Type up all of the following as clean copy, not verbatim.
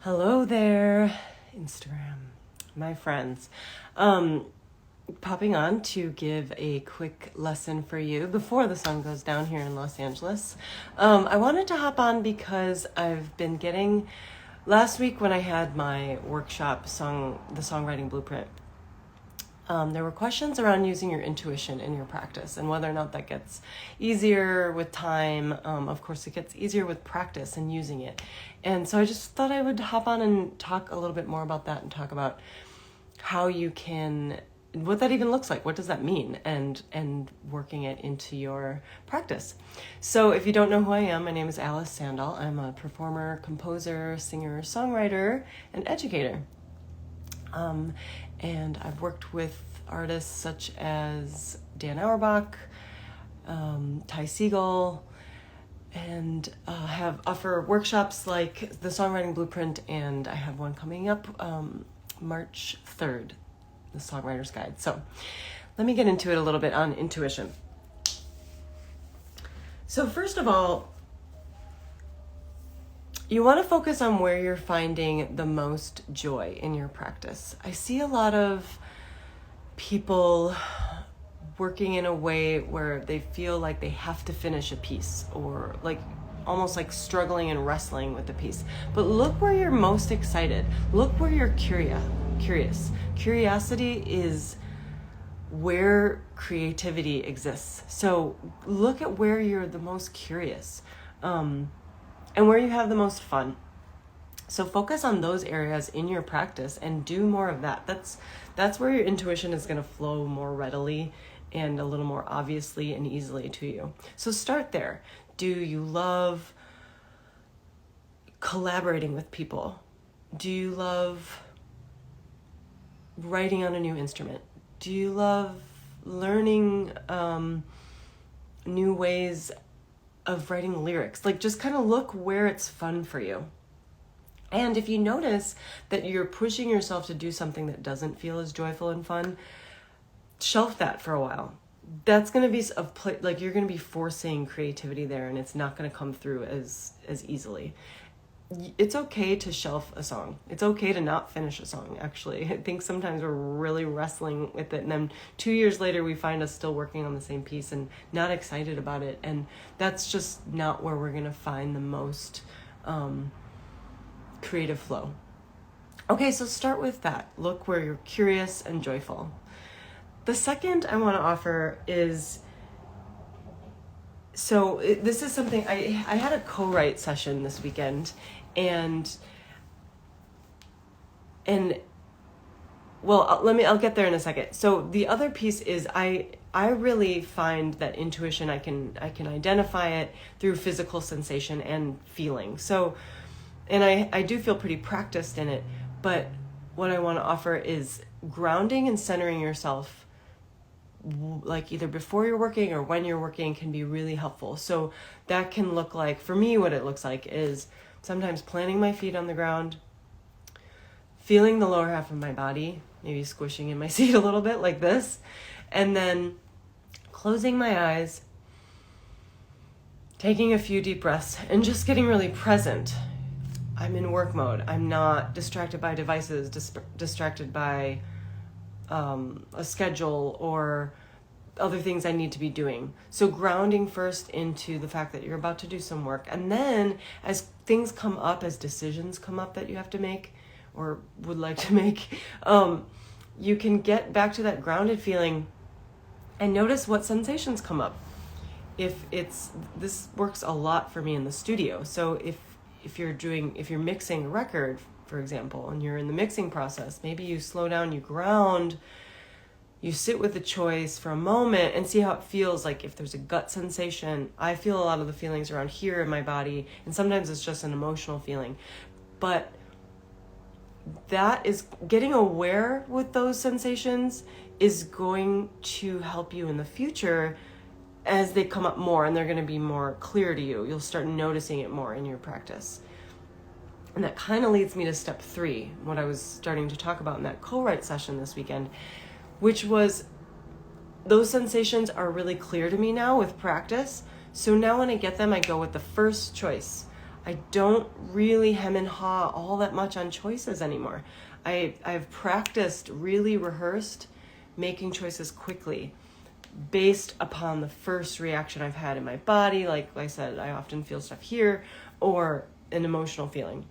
Hello there, Instagram, my friends. Popping on to give a quick lesson for you before the sun goes down here in Los Angeles. I wanted to hop on because I've been getting, last week when I had my workshop, the Songwriting Blueprint, there were questions around using your intuition in your practice and whether or not that gets easier with time. Of course, it gets easier with practice and using it. And so I just thought I would hop on and talk a little bit more about that and talk about how you can, what that even looks like. What does that mean? And working it into your practice. So if you don't know who I am, my name is Alice Sandall. I'm a performer, composer, singer, songwriter, and educator. And I've worked with artists such as Dan Auerbach, Ty Segall, and offer workshops like the Songwriting Blueprint, and I have one coming up March 3rd, the Songwriter's Guide. So let me get into it a little bit on intuition. So first of all, you want to focus on where you're finding the most joy in your practice. I see a lot of people working in a way where they feel like they have to finish a piece, or like almost like struggling and wrestling with the piece. But look where you're most excited. Look where you're curious. Curiosity is where creativity exists. So look at where you're the most curious. And where you have the most fun. So focus on those areas in your practice and do more of that. That's where your intuition is going to flow more readily and a little more obviously and easily to you. So start there. Do you love collaborating with people? Do you love writing on a new instrument? Do you love learning new ways of writing lyrics? Like, just kind of look where it's fun for you. And if you notice that you're pushing yourself to do something that doesn't feel as joyful and fun, shelf that for a while. That's going to be like you're going to be forcing creativity there, and it's not going to come through as easily. It's okay to shelf a song. It's okay to not finish a song, actually. I think sometimes we're really wrestling with it, and then 2 years later we find us still working on the same piece and not excited about it, and that's just not where we're going to find the most creative flow. Okay, so start with that. Look where you're curious and joyful. The second I want to offer is, this is something, I had a co-write session this weekend, and well, I'll get there in a second. So the other piece is I really find that intuition, I can identify it through physical sensation and feeling. So, and I do feel pretty practiced in it, but what I want to offer is grounding and centering yourself, like either before you're working or when you're working, can be really helpful. So that can look like, for me, what it looks like is sometimes planting my feet on the ground, feeling the lower half of my body, maybe squishing in my seat a little bit like this, and then closing my eyes, taking a few deep breaths, and just getting really present. I'm in work mode. I'm not distracted by devices, distracted by a schedule or other things I need to be doing. So grounding first into the fact that you're about to do some work. And then as things come up, as decisions come up that you have to make or would like to make, you can get back to that grounded feeling and notice what sensations come up. This works a lot for me in the studio. So if you're mixing a record, for example, and you're in the mixing process, maybe you slow down, you ground, you sit with the choice for a moment and see how it feels. Like if there's a gut sensation, I feel a lot of the feelings around here in my body, and sometimes it's just an emotional feeling. But that is, getting aware with those sensations is going to help you in the future as they come up more, and they're going to be more clear to you. You'll start noticing it more in your practice. And that kind of leads me to step 3, what I was starting to talk about in that co-write session this weekend, which was those sensations are really clear to me now with practice. So now when I get them, I go with the first choice. I don't really hem and haw all that much on choices anymore. I've practiced, really rehearsed making choices quickly based upon the first reaction I've had in my body. Like I said, I often feel stuff here, or an emotional feeling.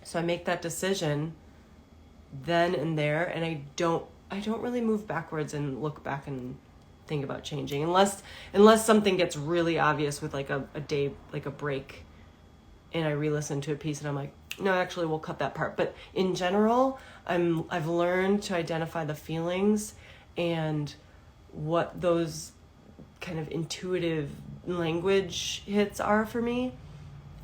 So I make that decision then and there, and I don't really move backwards and look back and think about changing unless something gets really obvious with like a day, like a break, and I re-listen to a piece and I'm like, no, actually we'll cut that part. But in general, I've learned to identify the feelings and what those kind of intuitive language hits are for me,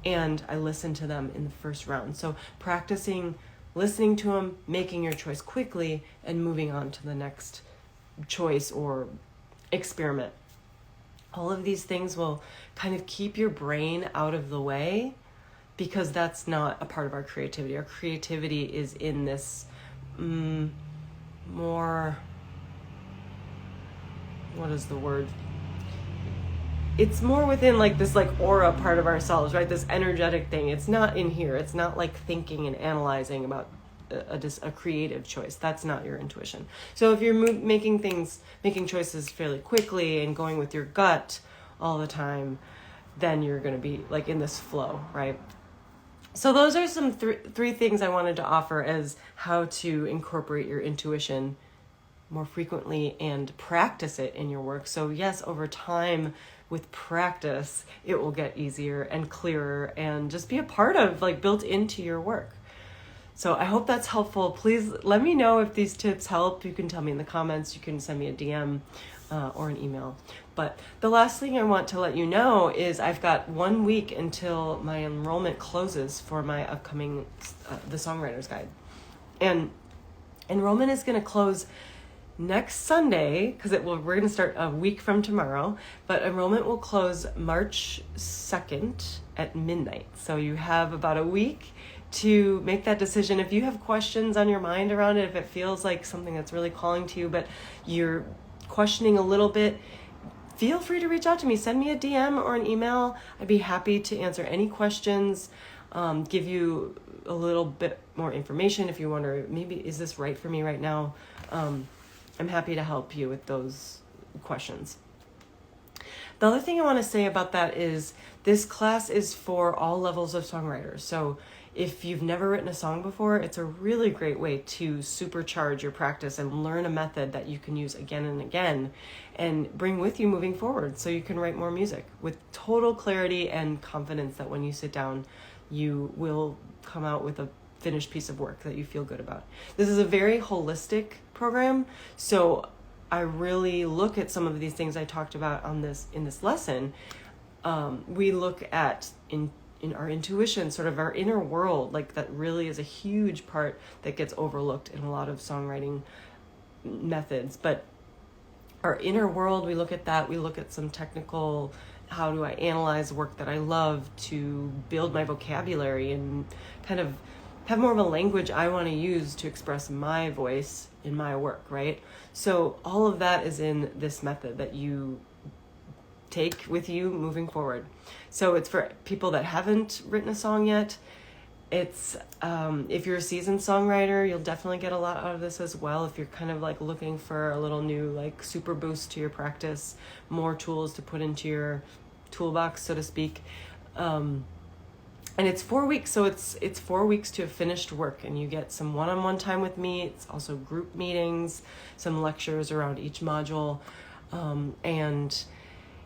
and I listen to them in the first round. So practicing listening to them, making your choice quickly, and moving on to the next choice or experiment. All of these things will kind of keep your brain out of the way, because that's not a part of our creativity. Our creativity is in this more, what is the word? It's more within like this like aura part of ourselves, right? This energetic thing. It's not in here. It's not like thinking and analyzing about a creative choice. That's not your intuition. So if you're making choices fairly quickly and going with your gut all the time, then you're going to be like in this flow, right? So those are some three things I wanted to offer as how to incorporate your intuition more frequently and practice it in your work. So yes, over time, with practice, it will get easier and clearer and just be a part of, like, built into your work. So I hope that's helpful. Please let me know if these tips help. You can tell me in the comments. You can send me a DM or an email. But the last thing I want to let you know is I've got 1 week until my enrollment closes for my upcoming The Songwriter's Guide. And enrollment is going to close next Sunday, because we're going to start a week from tomorrow, but enrollment will close March 2nd at midnight. So you have about a week to make that decision. If you have questions on your mind around it, if it feels like something that's really calling to you, but you're questioning a little bit, feel free to reach out to me. Send me a DM or an email. I'd be happy to answer any questions, give you a little bit more information if you wonder, maybe, is this right for me right now? I'm happy to help you with those questions. The other thing I want to say about that is this class is for all levels of songwriters. So if you've never written a song before, it's a really great way to supercharge your practice and learn a method that you can use again and again and bring with you moving forward, so you can write more music with total clarity and confidence that when you sit down, you will come out with a finished piece of work that you feel good about. This is a very holistic program, so I really look at some of these things I talked about in this lesson. We look at in our intuition, sort of our inner world, like that really is a huge part that gets overlooked in a lot of songwriting methods. But our inner world, we look at that. We look at some technical, how do I analyze work that I love to build my vocabulary and kind of have more of a language I want to use to express my voice in my work, right? So all of that is in this method that you take with you moving forward. So it's for people that haven't written a song yet. It's if you're a seasoned songwriter, you'll definitely get a lot out of this as well. If you're kind of like looking for a little new like super boost to your practice, more tools to put into your toolbox, so to speak. And it's 4 weeks, so it's 4 weeks to a finished work, and you get some one-on-one time with me. It's also group meetings, some lectures around each module, and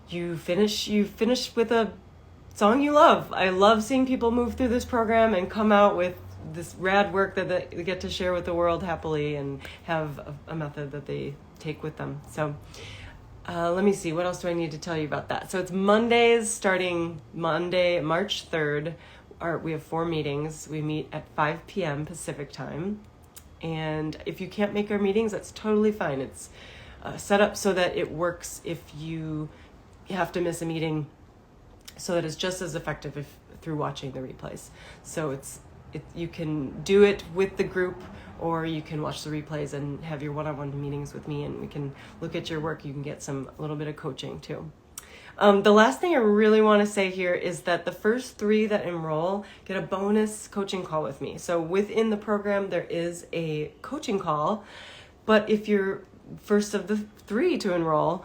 you finish with a song you love. I love seeing people move through this program and come out with this rad work that they get to share with the world happily and have a method that they take with them. So let me see, what else do I need to tell you about that? So it's Mondays, starting Monday, March 3rd. We have 4 meetings. We meet at 5 p.m. Pacific time. And if you can't make our meetings, that's totally fine. It's set up so that it works if you have to miss a meeting, so that it's just as effective through watching the replays. So you can do it with the group, or you can watch the replays and have your one-on-one meetings with me, and we can look at your work. You can get a little bit of coaching too. The last thing I really want to say here is that the first 3 that enroll get a bonus coaching call with me. So within the program, there is a coaching call, but if you're first of the 3 to enroll,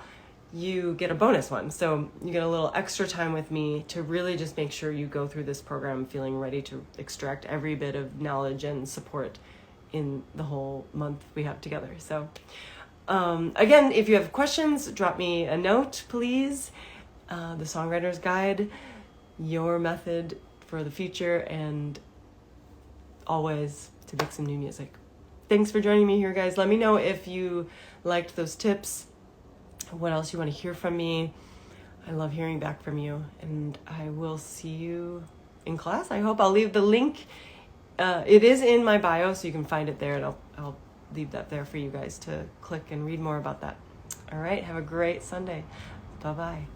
you get a bonus one. So you get a little extra time with me to really just make sure you go through this program feeling ready to extract every bit of knowledge and support in the whole month we have together. So again, if you have questions, drop me a note, please. The Songwriter's Guide, your method for the future, and always to make some new music. Thanks for joining me here, guys. Let me know if you liked those tips, what else you want to hear from me. I love hearing back from you, and I will see you in class. I hope I'll leave the link. It is in my bio, so you can find it there, and I'll leave that there for you guys to click and read more about that. All right, have a great Sunday. Bye-bye.